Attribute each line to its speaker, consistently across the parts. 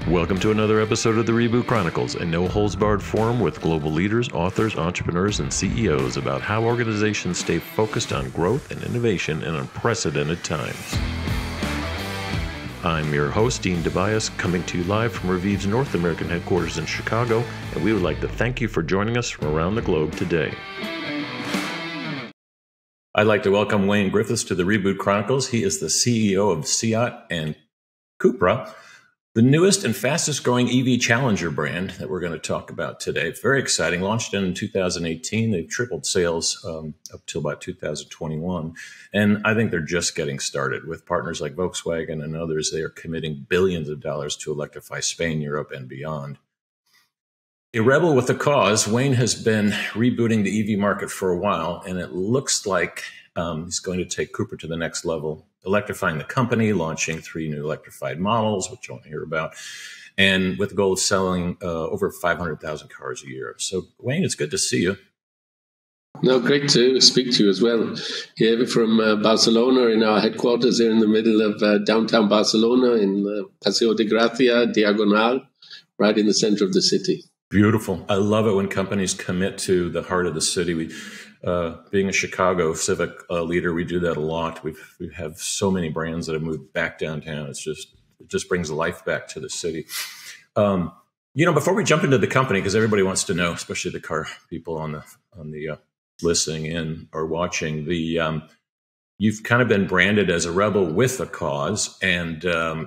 Speaker 1: Welcome to another episode of the Reboot Chronicles, a no-holds-barred forum with global leaders, authors, entrepreneurs, and CEOs about how organizations stay focused on growth and innovation in unprecedented times. I'm your host, Dean Tobias, coming to you live from Reviv's North American headquarters in Chicago, and we would like to thank you for joining us from around the globe today. I'd like to welcome Wayne Griffiths to the Reboot Chronicles. He is the CEO of SEAT and CUPRA, the newest and fastest growing EV challenger brand that we're going to talk about today. Very exciting. Launched in 2018. They've tripled sales up till about 2021. And I think they're just getting started. With partners like Volkswagen and others, they are committing billions of dollars to electrify Spain, Europe, and beyond. A rebel with a cause, Wayne has been rebooting the EV market for a while, and it looks like he's going to take CUPRA to the next level, electrifying the company, launching 3 new electrified models, which I want to hear about, and with the goal of selling over 500,000 cars a year. So, Wayne, it's good to see you.
Speaker 2: No, great to speak to you as well. Here from Barcelona, in our headquarters here in the middle of downtown Barcelona, in Paseo de Gracia, Diagonal, right in the center of the city.
Speaker 1: Beautiful. I love it when companies commit to the heart of the city. Being a Chicago civic leader, we do that a lot. We have so many brands that have moved back downtown. It just brings life back to the city. Before we jump into the company, because everybody wants to know, especially the car people on the listening in or watching, you've kind of been branded as a rebel with a cause, and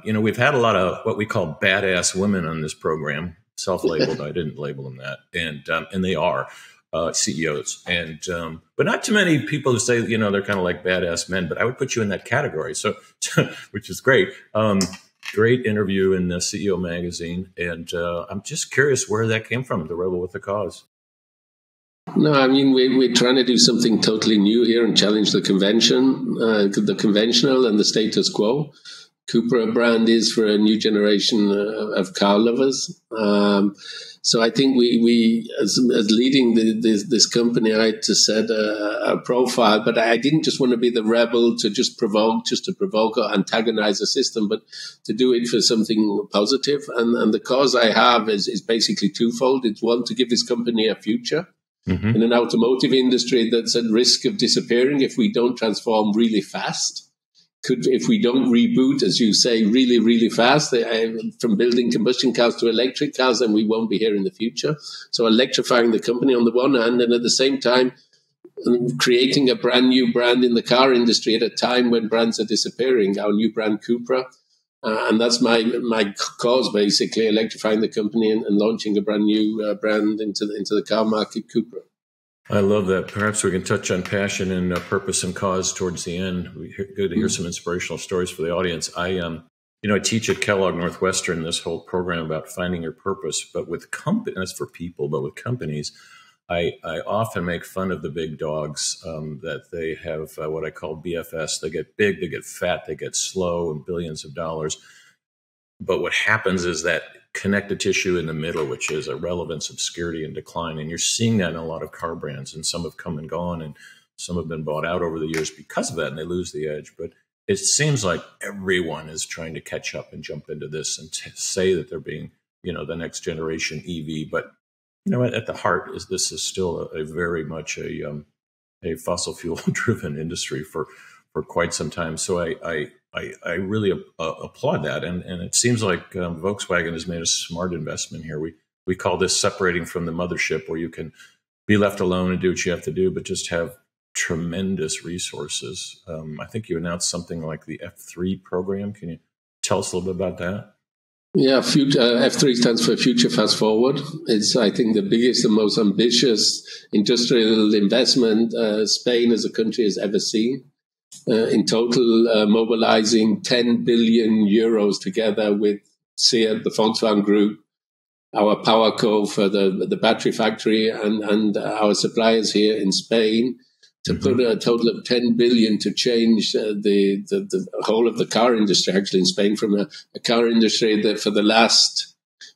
Speaker 1: we've had a lot of what we call badass women on this program. Self-labeled. I didn't label them that, and they are CEOs, but not too many people who say they're kind of like badass men. But I would put you in that category, so which is great. Great interview in the CEO magazine, and I'm just curious where that came from. The rebel with a cause.
Speaker 2: No, I mean we're trying to do something totally new here and challenge the conventional and the status quo. CUPRA brand is for a new generation of car lovers. So I think we as leading this company, I had to set a profile, but I didn't just want to be the rebel to just to provoke or antagonize the system, but to do it for something positive. And the cause I have is basically twofold. It's one, to give this company a future in an automotive industry that's at risk of disappearing if we don't transform really fast. If we don't reboot, as you say, really, really fast, from building combustion cars to electric cars, then we won't be here in the future. So electrifying the company on the one hand, and at the same time, creating a brand new brand in the car industry at a time when brands are disappearing, our new brand CUPRA. And that's my cause, basically, electrifying the company and launching a brand new brand into the car market, CUPRA.
Speaker 1: I love that. Perhaps we can touch on passion and purpose and cause towards the end. Good to hear some inspirational stories for the audience. I teach at Kellogg Northwestern this whole program about finding your purpose, but with companies, that's for people, but with companies, I often make fun of the big dogs that they have what I call BFS. They get big, they get fat, they get slow, and billions of dollars. But what happens is that connective tissue in the middle, which is irrelevance, obscurity, and decline. And you're seeing that in a lot of car brands, and some have come and gone, and some have been bought out over the years because of that, and they lose the edge. But it seems like everyone is trying to catch up and jump into this and say that they're being, the next generation EV. But, at the heart this is still a very much a fossil fuel driven industry for quite some time. So I really applaud that. And it seems like Volkswagen has made a smart investment here. We call this separating from the mothership, where you can be left alone and do what you have to do, but just have tremendous resources. I think you announced something like the F3 program. Can you tell us a little bit about that?
Speaker 2: Yeah, F3 stands for Future Fast Forward. It's, I think, the biggest and most ambitious industrial investment Spain as a country has ever seen. In total, mobilizing 10 billion euros together with SEAT, the Volkswagen Group, our PowerCo for the battery factory, and our suppliers here in Spain, to put a total of 10 billion to change the whole of the car industry, actually, in Spain, from a car industry that for the last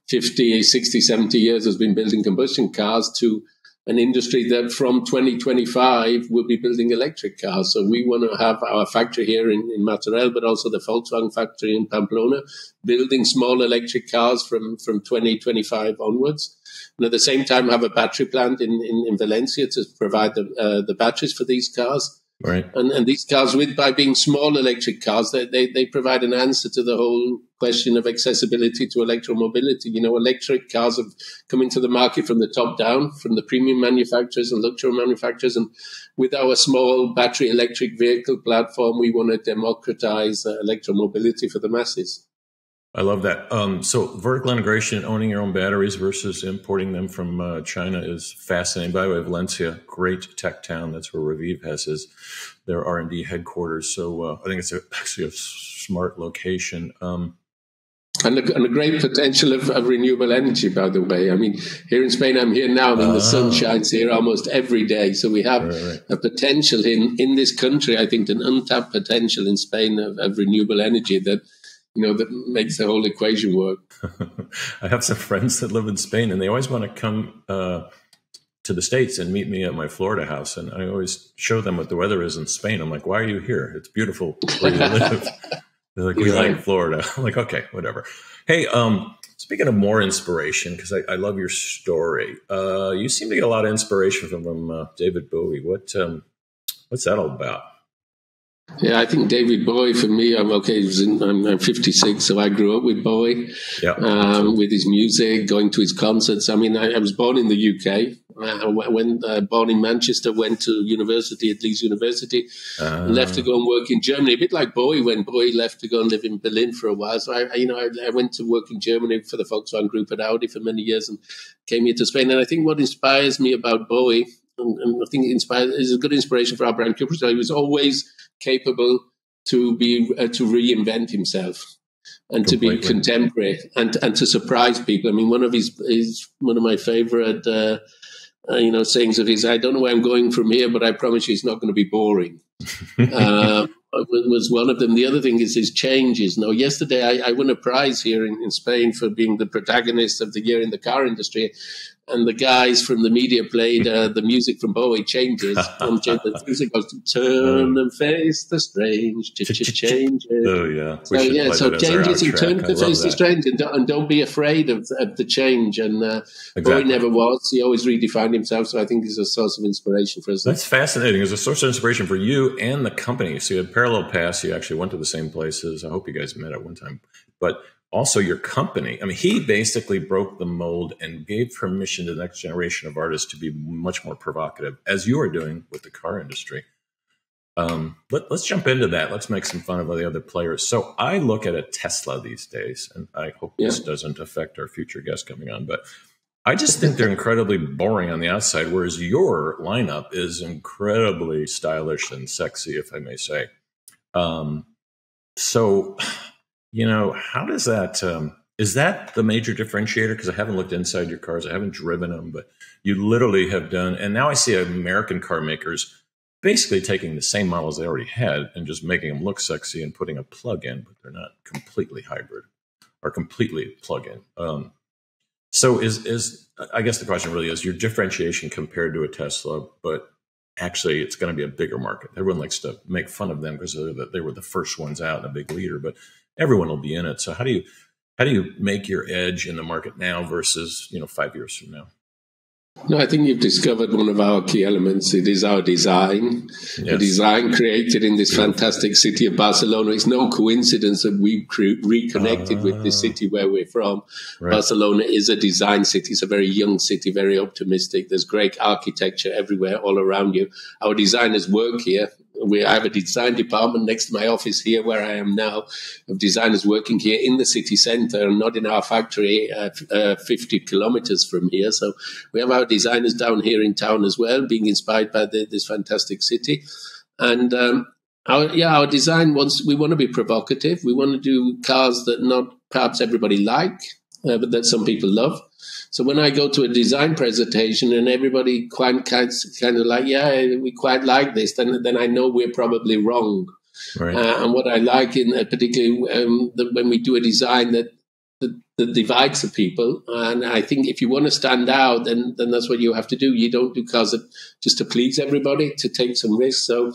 Speaker 2: 50, 60, 70 years has been building combustion cars to an industry that from 2025 will be building electric cars. So we want to have our factory here in Martorell, but also the Volkswagen factory in Pamplona, building small electric cars from 2025 onwards. And at the same time, have a battery plant in Valencia to provide the batteries for these cars.
Speaker 1: Right.
Speaker 2: And these cars, by being small electric cars, they provide an answer to the whole question of accessibility to electromobility. You know, electric cars have come into the market from the top down, from the premium manufacturers and luxury manufacturers. And with our small battery electric vehicle platform, we want to democratize electromobility for the masses.
Speaker 1: I love that. So vertical integration, owning your own batteries versus importing them from China is fascinating. By the way, Valencia, great tech town. That's where Reviv has their R&D headquarters. So I think it's actually a smart location.
Speaker 2: And a great potential of renewable energy, by the way. I mean, here in Spain, I'm here now. I mean, the sun shines here almost every day. So we have a potential in this country, I think, an untapped potential in Spain of renewable energy that, you know, that makes the whole equation work.
Speaker 1: I have some friends that live in Spain, and they always want to come to the States and meet me at my Florida house. And I always show them what the weather is in Spain. I'm like, why are you here? It's beautiful where you live. They're like, we like Florida. I'm like, okay, whatever. Hey, speaking of more inspiration, because I love your story, you seem to get a lot of inspiration from David Bowie. What's that all about?
Speaker 2: Yeah, I think David Bowie, for me, I'm 56, so I grew up with Bowie, with his music, going to his concerts. I mean, I was born in the UK. Born in Manchester, went to university at Leeds University, left to go and work in Germany, a bit like Bowie when Bowie left to go and live in Berlin for a while. So I went to work in Germany for the Volkswagen Group at Audi for many years and came here to Spain. And I think what inspires me about Bowie, and I think is a good inspiration for our brand Cupra, so he was always capable to reinvent himself and to be contemporary and to surprise people. I mean, one of my favorite sayings of his, I don't know where I'm going from here, but I promise you it's not going to be boring. Was one of them. The other thing is his changes. Now, yesterday I won a prize here in Spain for being the protagonist of the year in the car industry. And the guys from the media played the music from Bowie, Changes. And the music goes, turn and face the strange, changes.
Speaker 1: Oh, yeah.
Speaker 2: So changes and turn to face the strange. And don't be afraid of the change. And Bowie never was. He always redefined himself. So I think he's a source of inspiration for us.
Speaker 1: That's fascinating. It's a source of inspiration for you and the company. So you had parallel paths. You actually went to the same places. I hope you guys met at one time. But also your company. I mean, he basically broke the mold and gave permission to the next generation of artists to be much more provocative, as you are doing with the car industry. Let's jump into that. Let's make some fun of the other players. So I look at a Tesla these days, and I hope this doesn't affect our future guests coming on, but I just think they're incredibly boring on the outside, whereas your lineup is incredibly stylish and sexy, if I may say. How does that, is that the major differentiator? Because I haven't looked inside your cars. I haven't driven them, but you literally have done, and now I see American car makers basically taking the same models they already had and just making them look sexy and putting a plug-in, but they're not completely hybrid or completely plug-in. So I guess the question really is your differentiation compared to a Tesla, but actually it's going to be a bigger market. Everyone likes to make fun of them because they were the first ones out and a big leader, but everyone will be in it. So how do you make your edge in the market now versus 5 years from now?
Speaker 2: No, I think you've discovered one of our key elements. It is our design. Yes. The design created in this fantastic city of Barcelona. It's no coincidence that we reconnected with the city where we're from. Right. Barcelona is a design city. It's a very young city, very optimistic. There's great architecture everywhere, all around you. Our designers work here. I have a design department next to my office here where I am now, of designers working here in the city centre and not in our factory 50 kilometres from here. So we have our designers down here in town as well, being inspired by this fantastic city. And our design, we want to be provocative. We want to do cars that not perhaps everybody like, but that some people love. So when I go to a design presentation and everybody kind of like, yeah, we quite like this, then I know we're probably wrong. Right. And what I like in particularly when we do a design that that divides the people. And I think if you want to stand out, then that's what you have to do. You don't do cars just to please everybody, to take some risks. So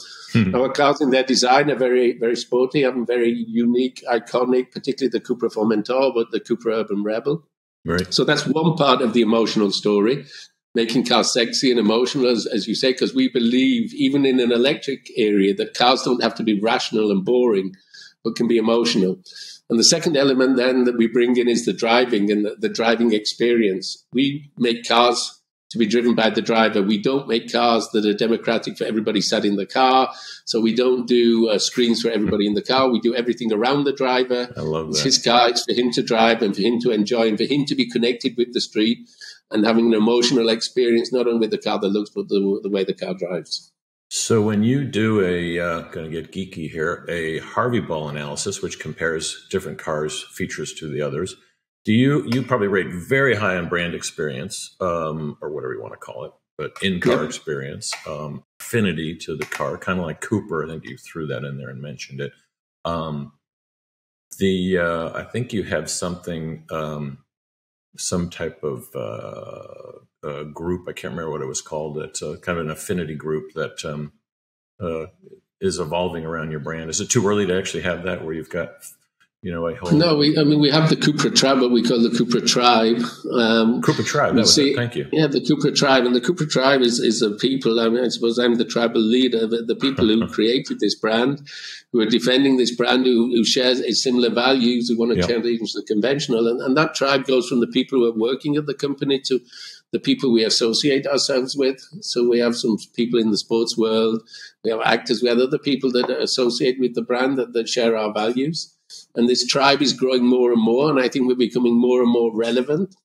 Speaker 2: our cars in their design are very, very sporty, and very unique, iconic, particularly the Cupra Formentor, but the Cupra Urban Rebel.
Speaker 1: Right.
Speaker 2: So that's one part of the emotional story, making cars sexy and emotional, as you say, because we believe, even in an electric area, that cars don't have to be rational and boring, but can be emotional. And the second element then that we bring in is the driving and the driving experience. We make cars to be driven by the driver. We don't make cars that are democratic for everybody sat in the car. So we don't do screens for everybody in the car. We do everything around the driver.
Speaker 1: I love that.
Speaker 2: It's his car. It's for him to drive and for him to enjoy and for him to be connected with the street and having an emotional experience, not only with the car that looks, but the way the car drives.
Speaker 1: So when you do going to get geeky here, a Harvey Ball analysis, which compares different cars' features to the others, you probably rate very high on brand experience, or whatever you want to call it, but in-car experience, affinity to the car, kind of like Cooper. I think you threw that in there and mentioned it. I think you have something, some type of group. I can't remember what it was called. It's kind of an affinity group that is evolving around your brand. Is it too early to actually have that, where you've got, a whole? No,
Speaker 2: we have the Cupra Tribe, what we call the Cupra Tribe.
Speaker 1: Cupra Tribe, that was it. Thank you.
Speaker 2: Yeah, the Cupra Tribe. And the Cupra Tribe is the people, I suppose I'm the tribal leader, the people who created this brand, who are defending this brand, who shares a similar values, who want to challenge the conventional. And that tribe goes from the people who are working at the company to the people we associate ourselves with. So we have some people in the sports world, we have actors, we have other people that associate with the brand that share our values. And this tribe is growing more and more, and I think we're becoming more and more relevant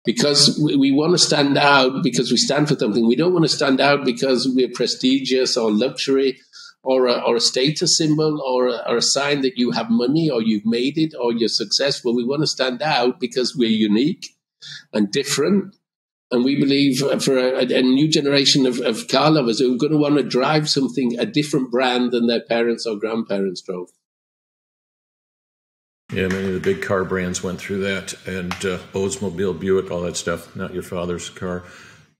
Speaker 2: because we want to stand out because we stand for something. We don't want to stand out because we're prestigious or luxury or a status symbol or a sign that you have money or you've made it or you're successful. We want to stand out because we're unique and different. And we believe for a new generation of car lovers who are going to want to drive something, a different brand than their parents or grandparents drove.
Speaker 1: Yeah, many of the big car brands went through that, and Oldsmobile, Buick, all that stuff, not your father's car.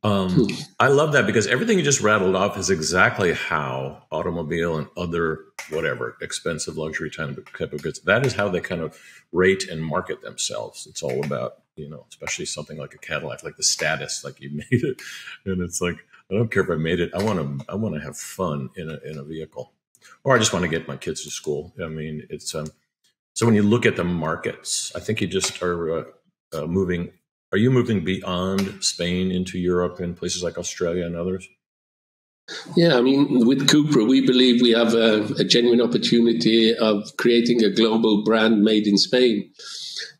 Speaker 1: I love that because everything you just rattled off is exactly how automobile and other whatever expensive luxury type of goods, that is how they kind of rate and market themselves. It's all about, especially something like a Cadillac, like the status, like you made it. And it's like, I don't care if I made it. I want to have fun in a vehicle, or I just want to get my kids to school. I mean, it's so when you look at the markets, I think you just are moving. Are you moving beyond Spain into Europe and places like Australia and others?
Speaker 2: Yeah, I mean, with Cupra, we believe we have a genuine opportunity of creating a global brand made in Spain.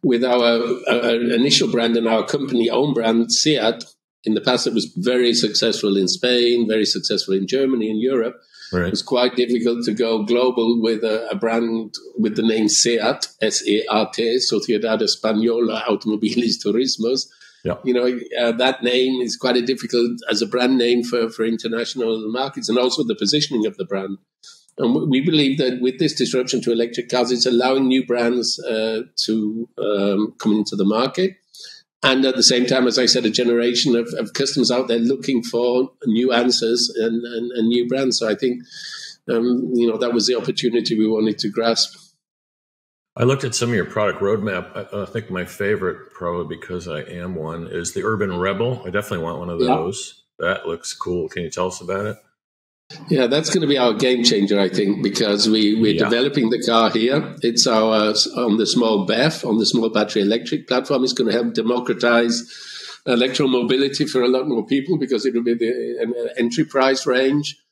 Speaker 2: With our initial brand and our company-owned brand, SEAT, in the past it was very successful in Spain, very successful in Germany and Europe. Right. It was quite difficult to go global with a brand with the name SEAT, S-E-A-T, Sociedad Española Automoviles Turismos. Yeah. That name is quite difficult as a brand name for international markets, and also the positioning of the brand. And we believe that with this disruption to electric cars, it's allowing new brands to come into the market. And at the same time, as I said, a generation of customers out there looking for new answers and new brands. So I think, that was the opportunity we wanted to grasp.
Speaker 1: I looked at some of your product roadmap. I think my favorite, probably because I am one, is the Urban Rebel. I definitely want one of those. Yeah. That looks cool. Can you tell us about it?
Speaker 2: Yeah, that's going to be our game changer, I think, because we're developing the car here. It's our on the small BEV, on the small battery electric platform. It's going to help democratize electromobility for a lot more people because it will be an entry price range.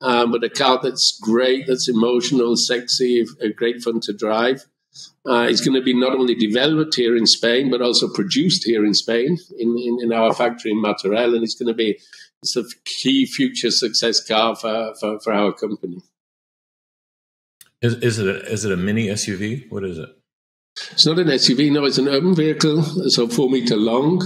Speaker 2: But a car that's great, that's emotional, sexy, great fun to drive. It's going to be not only developed here in Spain, but also produced here in Spain in our factory in Martorell, and it's a key future success car for our company.
Speaker 1: Is it a mini SUV? What is it?
Speaker 2: It's not an SUV. No, it's an urban vehicle. So 4 meter long.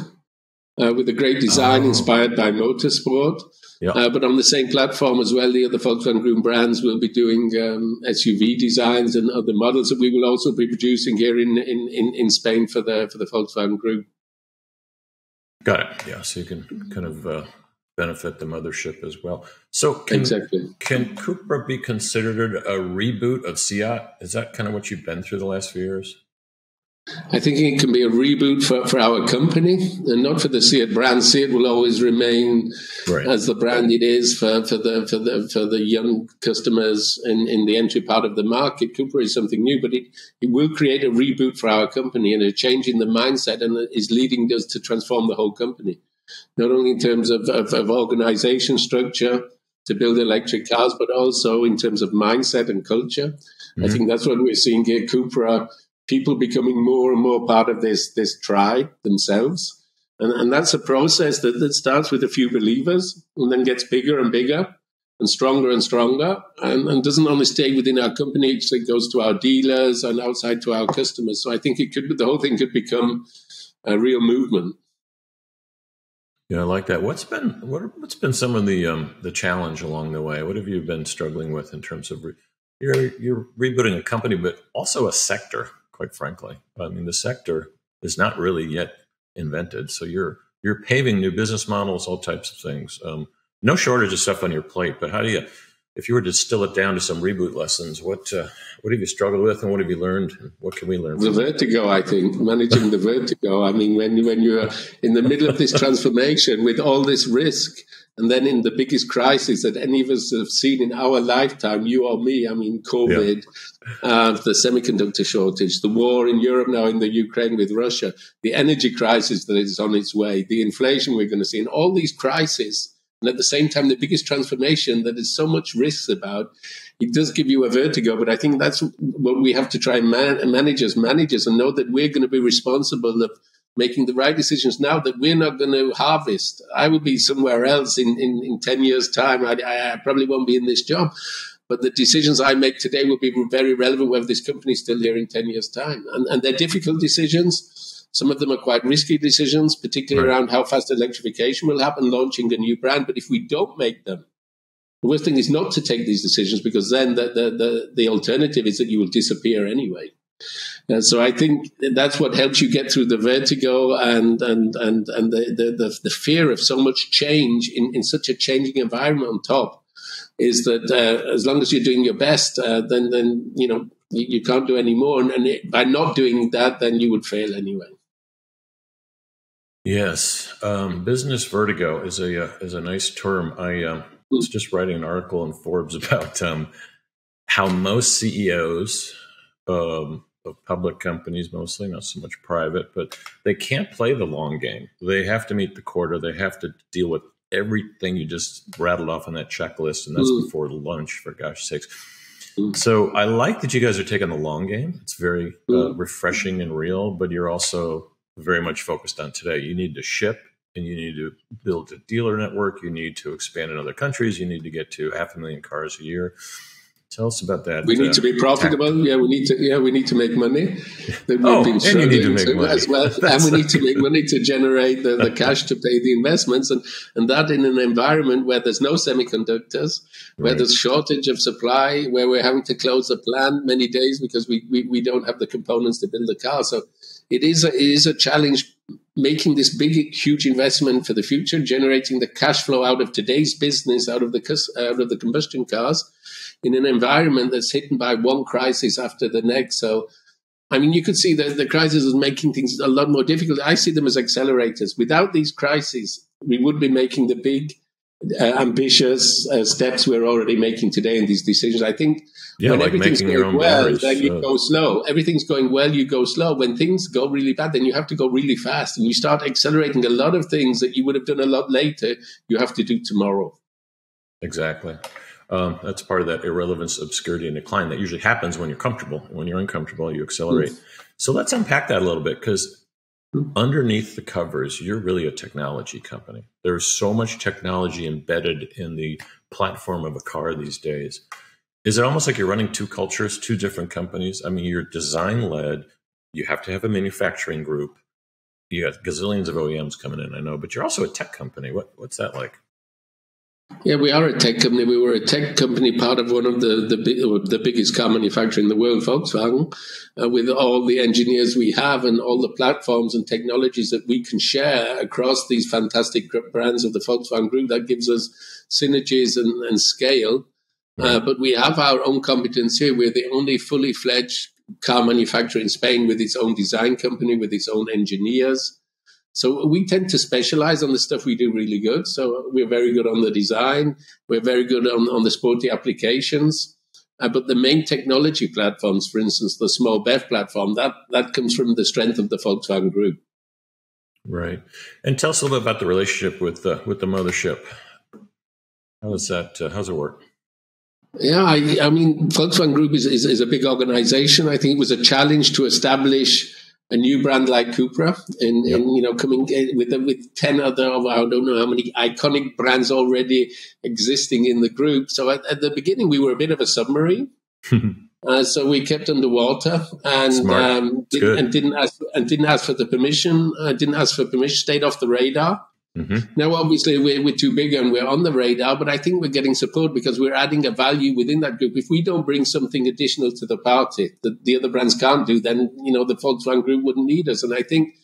Speaker 2: with a great design inspired by motorsport.
Speaker 1: Yeah.
Speaker 2: But on the same platform as well, the other Volkswagen Group brands will be doing SUV designs and other models that we will also be producing here in Spain for the Volkswagen Group.
Speaker 1: Got it. Yeah, so you can kind of benefit the mothership as well. So can CUPRA be considered a reboot of SEAT? Is that kind of what you've been through the last few years?
Speaker 2: I think it can be a reboot for our company and not for the SEAT brand. SEAT will always remain as the brand it is for the young customers in the entry part of the market. CUPRA is something new, but it will create a reboot for our company and a change in the mindset, and is leading us to transform the whole company, not only in terms of organization structure to build electric cars, but also in terms of mindset and culture. Mm-hmm. I think that's what we're seeing here. CUPRA, people becoming more and more part of this tribe themselves. And that's a process that starts with a few believers and then gets bigger and bigger and stronger and doesn't only stay within our company, it goes to our dealers and outside to our customers. So I think the whole thing could become a real movement.
Speaker 1: Yeah, I like that. What's been some of the challenge along the way? What have you been struggling with in terms of you're rebooting a company, but also a sector? Quite frankly, I mean, the sector is not really yet invented. So you're paving new business models, all types of things. No shortage of stuff on your plate. But how do you, if you were to distill it down to some reboot lessons, what have you struggled with, and what have you learned? And what can we learn?
Speaker 2: The vertigo, I think, managing the vertigo. I mean, when you're in the middle of this transformation with all this risk, and then in the biggest crisis that any of us have seen in our lifetime, you or me, I mean, COVID, the semiconductor shortage, the war in Europe now in the Ukraine with Russia, the energy crisis that is on its way, the inflation we're going to see, and all these crises, and at the same time, the biggest transformation that is so much risks about, it does give you a vertigo. But I think that's what we have to try and manage as managers, and know that we're going to be responsible of making the right decisions now, that we're not going to harvest. I will be somewhere else in 10 years' time. I probably won't be in this job. But the decisions I make today will be very relevant whether this company is still here in 10 years' time. And they're difficult decisions. Some of them are quite risky decisions, particularly around how fast electrification will happen, launching a new brand. But if we don't make them, the worst thing is not to take these decisions, because then the alternative is that you will disappear anyway. So I think that's what helps you get through the vertigo and the fear of so much change in such a changing environment on top, is that as long as you're doing your best, then you know you can't do any more, and by not doing that, then you would fail anyway.
Speaker 1: Yes, business vertigo is a nice term. I was just writing an article in Forbes about how most CEOs of public companies, mostly, not so much private, but they can't play the long game. They have to meet the quota. They have to deal with everything you just rattled off on that checklist, and that's before lunch, for gosh sakes. So I like that you guys are taking the long game. It's very refreshing and real, but you're also very much focused on today. You need to ship, and you need to build a dealer network. You need to expand in other countries. You need to get to 500,000 cars a year. Tell us about that.
Speaker 2: We need to be profitable. Yeah, we need to make money. We've been struggling as well, and we need to make money to generate the cash to pay the investments, and that in an environment where there's no semiconductors, where there's shortage of supply, where we're having to close a plant many days because we don't have the components to build the car. So it is a challenge making this big, huge investment for the future, generating the cash flow out of today's business, out of the combustion cars, in an environment that's hit by one crisis after the next. So, I mean, you could see that the crisis is making things a lot more difficult. I see them as accelerators. Without these crises, we would be making the big, ambitious steps we're already making today in these decisions. I think when like everything's going well, then you go slow. Everything's going well, you go slow. When things go really bad, then you have to go really fast, and you start accelerating a lot of things that you would have done a lot later. You have to do tomorrow.
Speaker 1: Exactly. That's part of that irrelevance, obscurity, and decline that usually happens when you're comfortable. When you're uncomfortable, you accelerate. So let's unpack that a little bit, because underneath the covers, you're really a technology company. There's so much technology embedded in the platform of a car these days. Is it almost like you're running two cultures, two different companies? I mean, you're design-led. You have to have a manufacturing group. you got gazillions of OEMs coming in, I know, but you're also a tech company. What's that like?
Speaker 2: Yeah, we are a tech company. We were a tech company, part of one of the biggest car manufacturer in the world, Volkswagen, with all the engineers we have and all the platforms and technologies that we can share across these fantastic brands of the Volkswagen Group. That gives us synergies and scale. Right. But we have our own competence here. We're the only fully fledged car manufacturer in Spain with its own design company, with its own engineers. So we tend to specialize on the stuff we do really good. So we're very good on the design. We're very good on the sporty applications. But the main technology platforms, for instance, the small BEV platform, that comes from the strength of the Volkswagen Group.
Speaker 1: Right. And tell us a little bit about the relationship with the mothership. How's it work?
Speaker 2: Yeah, I mean, Volkswagen Group is a big organization. I think it was a challenge to establish a new brand like CUPRA, and coming with 10 other of I don't know how many iconic brands already existing in the group. So at the beginning, we were a bit of a submarine. So we kept underwater and didn't ask for the permission. Stayed off the radar. Mm-hmm. Now, obviously, we're too big and we're on the radar, but I think we're getting support because we're adding a value within that group. If we don't bring something additional to the party that the other brands can't do, then, the Volkswagen Group wouldn't need us. And I think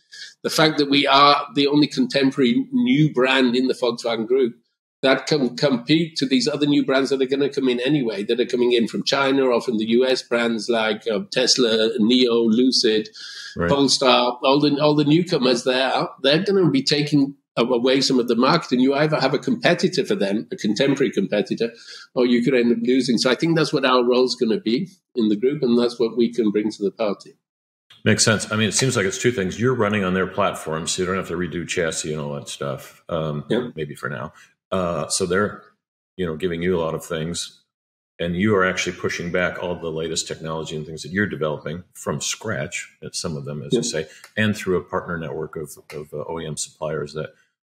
Speaker 2: the fact that we are the only contemporary new brand in the Volkswagen Group that can compete to these other new brands that are going to come in anyway, that are coming in from China or from the US, brands like Tesla, NIO, Lucid, right. Polestar, all the newcomers there, they're going to be taking away some of the market, and you either have a competitor for them, a contemporary competitor, or you could end up losing. So I think that's what our role is going to be in the group, and that's what we can bring to the party.
Speaker 1: Makes sense. I mean, it seems like it's two things. You're running on their platform, so you don't have to redo chassis and all that stuff, maybe for now. So they're, giving you a lot of things, and you are actually pushing back all the latest technology and things that you're developing from scratch, some of them, as you say, and through a partner network of OEM suppliers that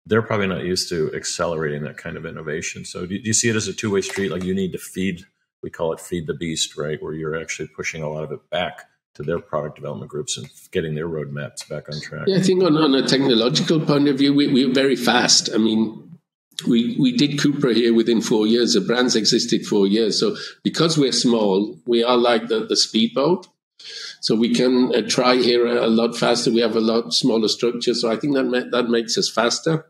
Speaker 1: they're probably not used to accelerating that kind of innovation. So do you see it as a two-way street? Like you need to feed, we call it feed the beast, right? Where you're actually pushing a lot of it back to their product development groups and getting their roadmaps back on track.
Speaker 2: Yeah, I think on a technological point of view, we're very fast. I mean, we did CUPRA here within 4 years. The brands existed 4 years. So because we're small, we are like the speedboat. So we can try here a lot faster. We have a lot smaller structure. So I think that makes us faster.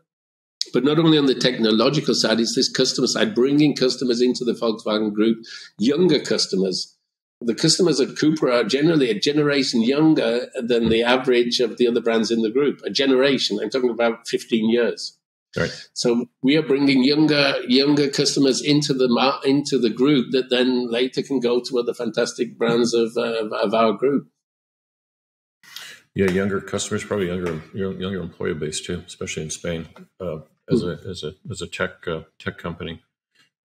Speaker 2: But not only on the technological side, it's this customer side, bringing customers into the Volkswagen Group, younger customers. The customers at CUPRA are generally a generation younger than the average of the other brands in the group. A generation. I'm talking about 15 years. Right. So we are bringing younger customers into the group that then later can go to other fantastic brands of our group.
Speaker 1: Yeah, younger customers, probably younger employee base too, especially in Spain as a tech company.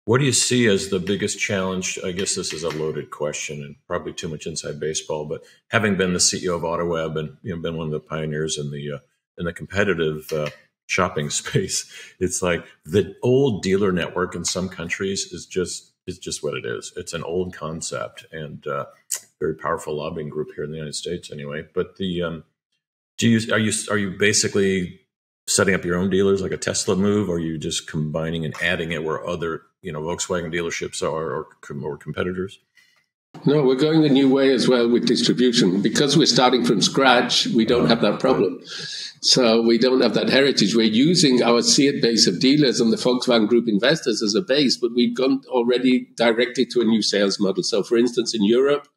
Speaker 1: What do you see as the biggest challenge? I guess this is a loaded question and probably too much inside baseball. But having been the CEO of AutoWeb and been one of the pioneers in the competitive shopping space, it's like the old dealer network in some countries is just what it is. It's an old concept and very powerful lobbying group here in the United States, anyway. But are you basically setting up your own dealers like a Tesla move, or are you just combining and adding it where other Volkswagen dealerships are or competitors?
Speaker 2: No, we're going the new way as well with distribution. Because we're starting from scratch, we don't have that problem. So we don't have that heritage. We're using our SEAT base of dealers and the Volkswagen Group investors as a base, but we've gone already directly to a new sales model. So, for instance, in Europe,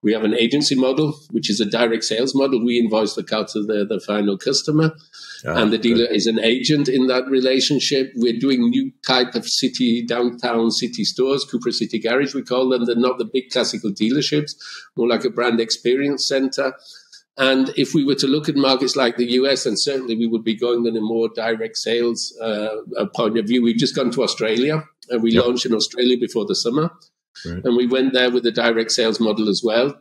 Speaker 2: we have an agency model, which is a direct sales model. We invoice the car to the final customer, and the dealer is an agent in that relationship. We're doing new type of downtown city stores, CUPRA City Garage, we call them. They're not the big classical dealerships, more like a brand experience center. And if we were to look at markets like the US, then certainly we would be going in a more direct sales point of view. We've just gone to Australia, and we launched in Australia before the summer. Right. And we went there with a direct sales model as well,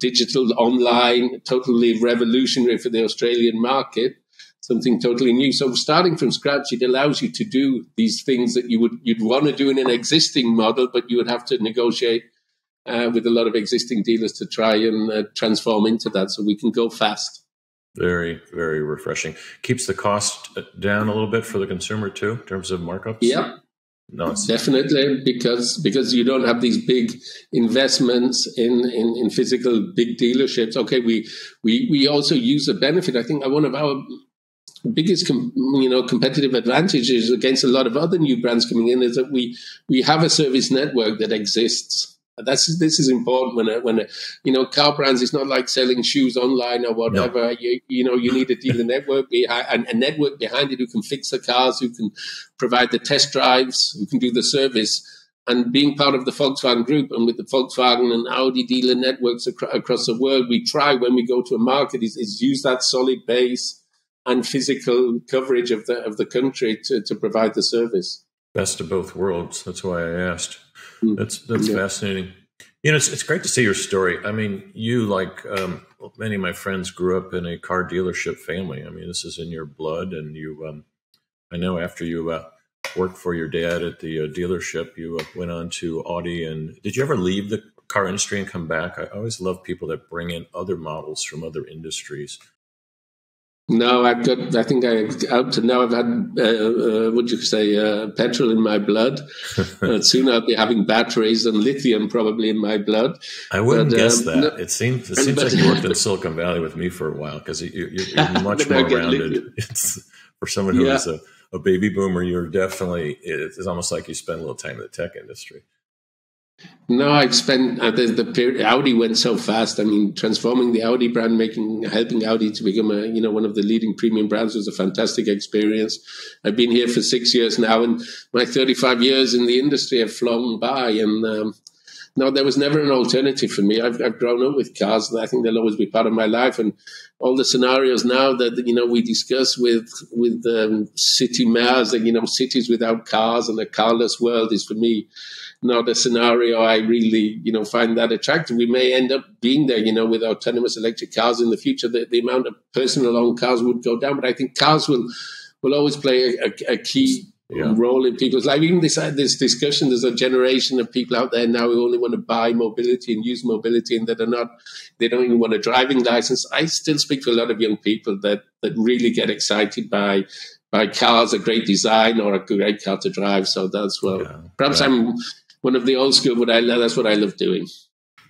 Speaker 2: digital, online, totally revolutionary for the Australian market, something totally new. So starting from scratch, it allows you to do these things that you'd want to do in an existing model, but you would have to negotiate with a lot of existing dealers to try and transform into that, so we can go fast.
Speaker 1: Very, very refreshing. Keeps the cost down a little bit for the consumer too, in terms of markups.
Speaker 2: Yeah.
Speaker 1: No,
Speaker 2: definitely, because you don't have these big investments in physical big dealerships. Okay, we also use a benefit. I think one of our biggest competitive advantages against a lot of other new brands coming in is that we have a service network that exists. This is important when car brands. It's not like selling shoes online or whatever. No. You need a dealer network behind, a network behind it who can fix the cars, who can provide the test drives, who can do the service. And being part of the Volkswagen Group and with the Volkswagen and Audi dealer networks across the world, we try when we go to a market is use that solid base and physical coverage of the country to provide the service.
Speaker 1: Best of both worlds. That's why I asked. That's fascinating. It's great to see your story. I mean, you, like many of my friends, grew up in a car dealership family. I mean, this is in your blood, and you. I know after you worked for your dad at the dealership, you went on to Audi. And did you ever leave the car industry and come back? I always love people that bring in other models from other industries.
Speaker 2: No, up to now I've had, petrol in my blood. Soon I'll be having batteries and lithium probably in my blood.
Speaker 1: I wouldn't guess that. No, it seems like you worked in Silicon Valley with me for a while, because you're much more rounded. For someone who is a baby boomer, it's almost like you spend a little time in the tech industry.
Speaker 2: No, I've spent the period. Audi went so fast. I mean, transforming the Audi brand, helping Audi to become one of the leading premium brands was a fantastic experience. I've been here for 6 years now, and my 35 years in the industry have flown by. And no, there was never an alternative for me. I've grown up with cars, and I think they'll always be part of my life. And all the scenarios now that we discuss with city mayors, cities without cars and a carless world is for me not a scenario I really, find that attractive. We may end up being there, with autonomous electric cars in the future. The amount of personal owned cars would go down, but I think cars will always play a key role in people's life. Even this discussion, there's a generation of people out there now who only want to buy mobility and use mobility, and they don't even want a driving license. I still speak to a lot of young people that really get excited by cars, a great design or a great car to drive. So perhaps I'm one of the old school, but that's what I love doing.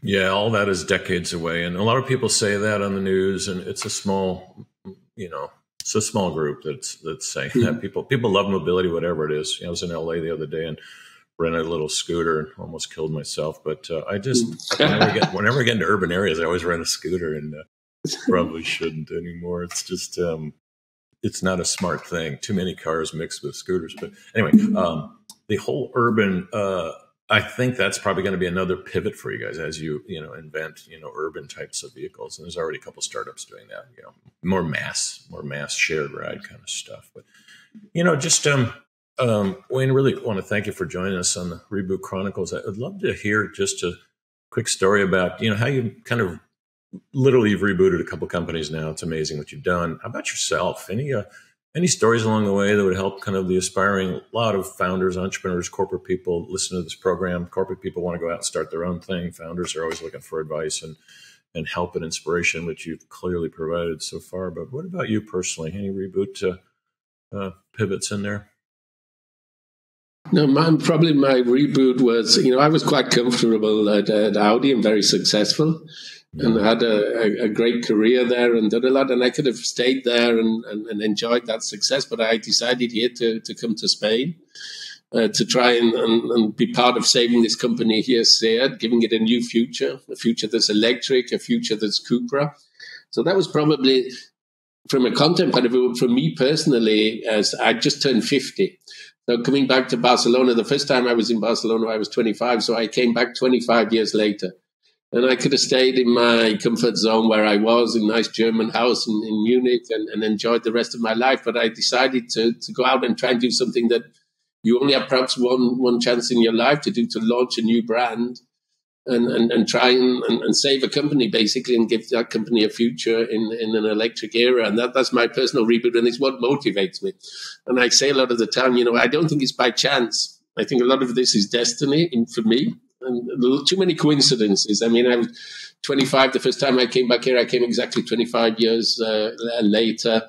Speaker 1: Yeah, all that is decades away. And a lot of people say that on the news, and it's a small, it's a small group that's saying that. People love mobility, whatever it is. I was in LA the other day and rented a little scooter and almost killed myself. But I just, whenever I get into urban areas, I always rent a scooter, and probably shouldn't anymore. It's just, it's not a smart thing. Too many cars mixed with scooters. But anyway, the whole urban, I think that's probably going to be another pivot for you guys as you invent urban types of vehicles. And there's already a couple startups doing that. More mass shared ride kind of stuff. But Wayne, really want to thank you for joining us on the Reboot Chronicles. I'd love to hear just a quick story about how you kind of literally you've rebooted a couple companies now. It's amazing what you've done. How about yourself? Any stories along the way that would help kind of the aspiring, a lot of founders, entrepreneurs, corporate people listen to this program. Corporate people want to go out and start their own thing. Founders are always looking for advice and help and inspiration, which you've clearly provided so far. But what about you personally? Any Reboot pivots in there?
Speaker 2: No, probably my reboot was, I was quite comfortable at Audi and very successful. And I had a great career there and done a lot, and I could have stayed there and enjoyed that success. But I decided here to come to Spain to try and be part of saving this company here, SEAT, giving it a new future, a future that's electric, a future that's Cupra. So that was probably, from a content point of view, for me personally, as I just turned 50. So coming back to Barcelona, the first time I was in Barcelona, I was 25. So I came back 25 years later. And I could have stayed in my comfort zone where I was, in a nice German house in Munich, and enjoyed the rest of my life. But I decided to go out and try and do something that you only have perhaps one chance in your life to do, to launch a new brand and try and save a company, basically, and give that company a future in an electric era. And that's my personal reboot, and it's what motivates me. And I say a lot of the time, I don't think it's by chance. I think a lot of this is destiny for me. and too many coincidences. I mean, I was 25 the first time I came back here. I came exactly 25 years later.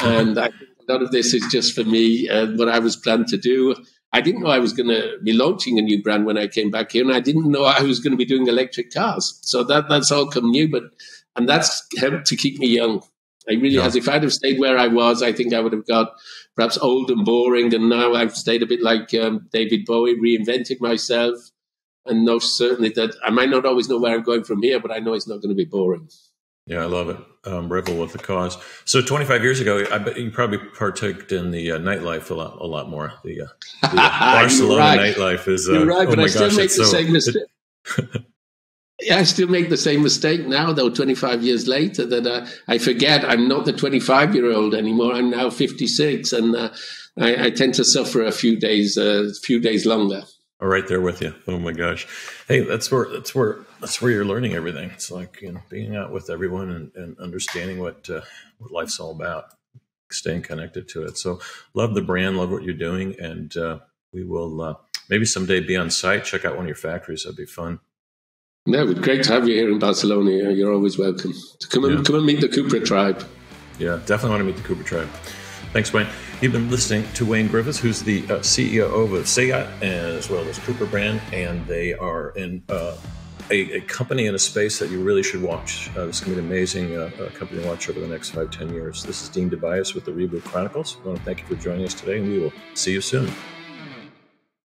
Speaker 2: And I think a lot of this is just for me, what I was planned to do. I didn't know I was going to be launching a new brand when I came back here, and I didn't know I was going to be doing electric cars. So that's all come new, and that's helped to keep me young. It really has. If I'd have stayed where I was, I think I would have got perhaps old and boring, and now I've stayed a bit like David Bowie, reinvented myself, and know certainly that I might not always know where I'm going from here, but I know it's not going to be boring.
Speaker 1: Yeah, I love it. Rebel with the cause. So 25 years ago, I bet you probably partook in the nightlife a lot more. The Barcelona nightlife is.
Speaker 2: You're right, but I still make the same mistake. Yeah, I still make the same mistake now, though, 25 years later, that I forget I'm not the 25-year-old anymore. I'm now 56, and I tend to suffer a few days longer.
Speaker 1: I'm right there with you. Oh my gosh! Hey, that's where you're learning everything. It's like, you know, being out with everyone and understanding what life's all about, staying connected to it. So, love the brand, love what you're doing, and we will maybe someday be on site. Check out one of your factories. That'd be fun.
Speaker 2: No, it would be great to have you here in Barcelona. You're always welcome to come and meet the Cupra tribe.
Speaker 1: Yeah, definitely want to meet the Cupra tribe. Thanks, Wayne. You've been listening to Wayne Griffiths, who's the CEO of SEAT, as well as Cupra brand, and they are in a company in a space that you really should watch. This is going to be an amazing company to watch over the next 5-10 years. This is Dean Tobias with the Reboot Chronicles. I want to thank you for joining us today, and we will see you soon.